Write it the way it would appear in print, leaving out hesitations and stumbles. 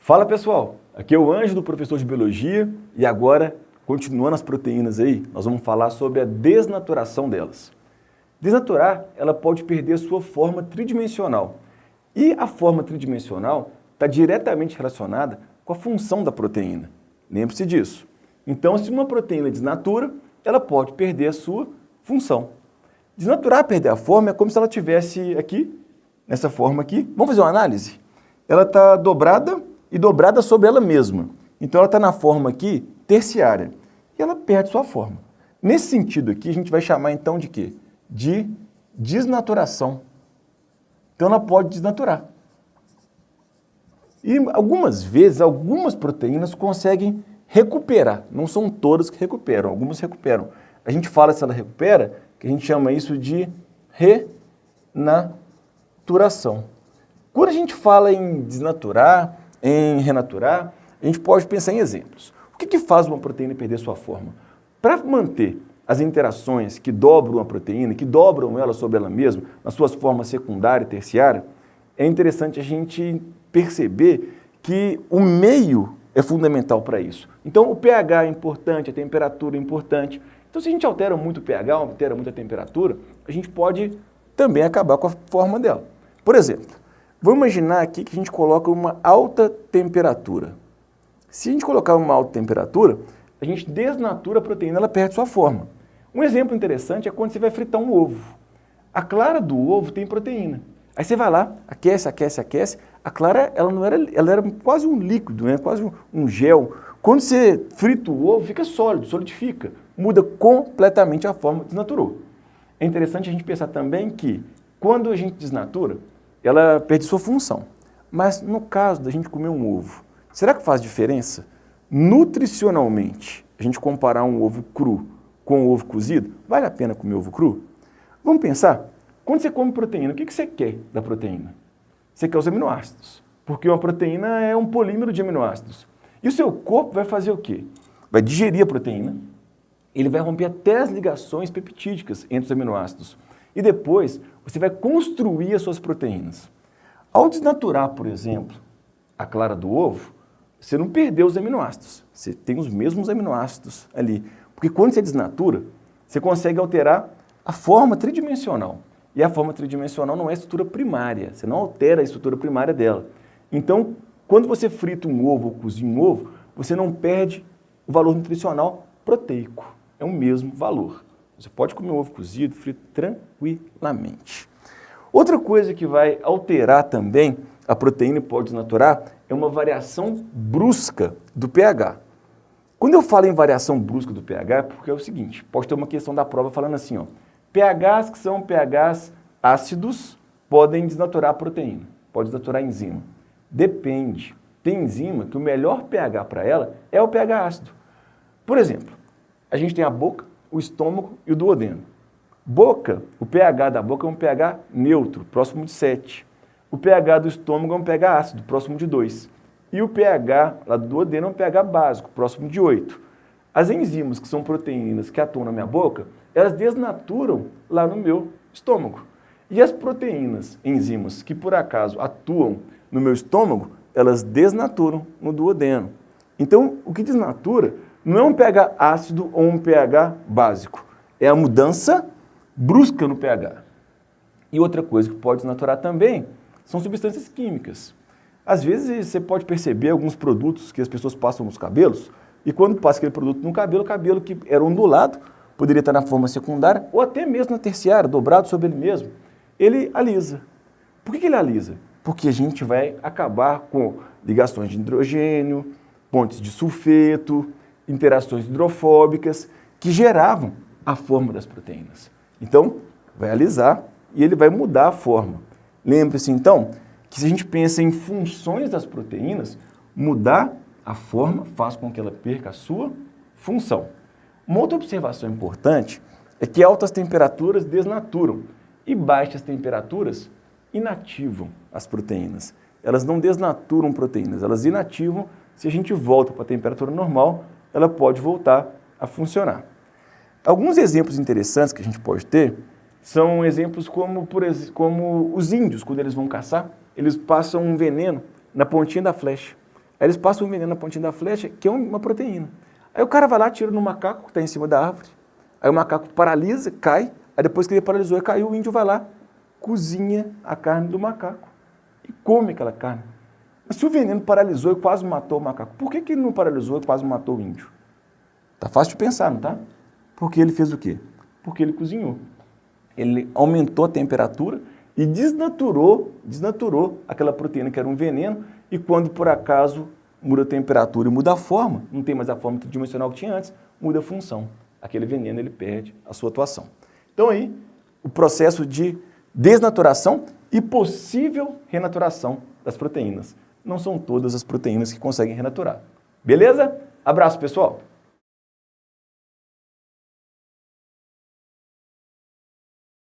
Fala pessoal, aqui é o Anjo do professor de Biologia e agora, continuando as proteínas aí, nós vamos falar sobre a desnaturação delas. Desnaturar, ela pode perder sua forma tridimensional e a forma tridimensional está diretamente relacionada com a função da proteína. Lembre-se disso. Então, se uma proteína desnatura, ela pode perder a sua função. Desnaturar, perder a forma, é como se ela estivesse aqui, nessa forma aqui. Vamos fazer uma análise? Ela está dobrada e dobrada sobre ela mesma. Então, ela está na forma aqui terciária e ela perde sua forma. Nesse sentido aqui, a gente vai chamar então de quê? De desnaturação. Então, ela pode desnaturar. E algumas vezes, algumas proteínas conseguem recuperar. Não são todas que recuperam, algumas recuperam. A gente fala se ela recupera, que a gente chama isso de renaturação. Quando a gente fala em desnaturar, em renaturar, a gente pode pensar em exemplos. O que faz uma proteína perder sua forma? Para manter as interações que dobram a proteína, que dobram ela sobre ela mesma, nas suas formas secundária e terciária, é interessante a gente perceber que o meio é fundamental para isso. Então, o pH é importante, a temperatura é importante. Então, se a gente altera muito o pH, altera muito a temperatura, a gente pode também acabar com a forma dela. Por exemplo, vamos imaginar aqui que a gente coloca uma alta temperatura. Se a gente colocar uma alta temperatura, a gente desnatura a proteína, ela perde sua forma. Um exemplo interessante é quando você vai fritar um ovo. A clara do ovo tem proteína. Aí você vai lá, aquece, aquece, aquece. A clara, ela era quase um líquido, né? Quase um gel. Quando você frita o ovo, fica sólido, solidifica. Muda completamente a forma, desnaturou. É interessante a gente pensar também que quando a gente desnatura, ela perde sua função. Mas no caso da gente comer um ovo, será que faz diferença? Nutricionalmente, a gente comparar um ovo cru com um ovo cozido, vale a pena comer ovo cru? Vamos pensar? Quando você come proteína, o que você quer da proteína? Você quer os aminoácidos, porque uma proteína é um polímero de aminoácidos. E o seu corpo vai fazer o quê? Vai digerir a proteína, ele vai romper até as ligações peptídicas entre os aminoácidos. E depois, você vai construir as suas proteínas. Ao desnaturar, por exemplo, a clara do ovo, você não perdeu os aminoácidos. Você tem os mesmos aminoácidos ali. Porque quando você desnatura, você consegue alterar a forma tridimensional. E a forma tridimensional não é a estrutura primária. Você não altera a estrutura primária dela. Então, quando você frita um ovo ou cozinha um ovo, você não perde o valor nutricional proteico. É o mesmo valor. Você pode comer um ovo cozido, frito tranquilamente. Outra coisa que vai alterar também a proteína e pode desnaturar é uma variação brusca do pH. Quando eu falo em variação brusca do pH, é porque é o seguinte, pode ter uma questão da prova falando assim, ó, pHs que são pHs ácidos podem desnaturar a proteína, pode desnaturar a enzima. Depende. Tem enzima que o melhor pH para ela é o pH ácido. Por exemplo, a gente tem a boca, o estômago e o duodeno. Boca, o pH da boca é um pH neutro, próximo de 7. O pH do estômago é um pH ácido, próximo de 2. E o pH lá do duodeno é um pH básico, próximo de 8. As enzimas, que são proteínas que atuam na minha boca, elas desnaturam lá no meu estômago. E as proteínas, enzimas, que por acaso atuam no meu estômago, elas desnaturam no duodeno. Então, o que desnatura não é um pH ácido ou um pH básico, é a mudança brusca no pH. E outra coisa que pode desnaturar também são substâncias químicas. Às vezes você pode perceber alguns produtos que as pessoas passam nos cabelos e quando passa aquele produto no cabelo, o cabelo que era ondulado, poderia estar na forma secundária ou até mesmo na terciária, dobrado sobre ele mesmo, ele alisa. Por que ele alisa? Porque a gente vai acabar com ligações de hidrogênio, pontes de sulfeto, interações hidrofóbicas que geravam a forma das proteínas. Então, vai alisar e ele vai mudar a forma. Lembre-se, então, que se a gente pensa em funções das proteínas, mudar a forma faz com que ela perca a sua função. Uma outra observação importante é que altas temperaturas desnaturam e baixas temperaturas inativam as proteínas. Elas não desnaturam proteínas, elas inativam. Se a gente volta para a temperatura normal, ela pode voltar a funcionar. Alguns exemplos interessantes que a gente pode ter são exemplos como os índios, quando eles vão caçar, eles passam um veneno na pontinha da flecha. Aí eles passam um veneno na pontinha da flecha, que é uma proteína. Aí o cara vai lá, tira no macaco que está em cima da árvore, aí o macaco paralisa, cai, aí depois que ele paralisou e caiu, o índio vai lá, cozinha a carne do macaco e come aquela carne. Mas se o veneno paralisou e quase matou o macaco, por que ele não paralisou e quase matou o índio? Tá fácil de pensar, não tá? Porque ele fez o quê? Porque ele cozinhou. Ele aumentou a temperatura e desnaturou aquela proteína que era um veneno, e quando por acaso muda a temperatura e muda a forma, não tem mais a forma tridimensional que tinha antes, muda a função. Aquele veneno ele perde a sua atuação. Então aí, o processo de desnaturação e possível renaturação das proteínas. Não são todas as proteínas que conseguem renaturar. Beleza? Abraço, pessoal!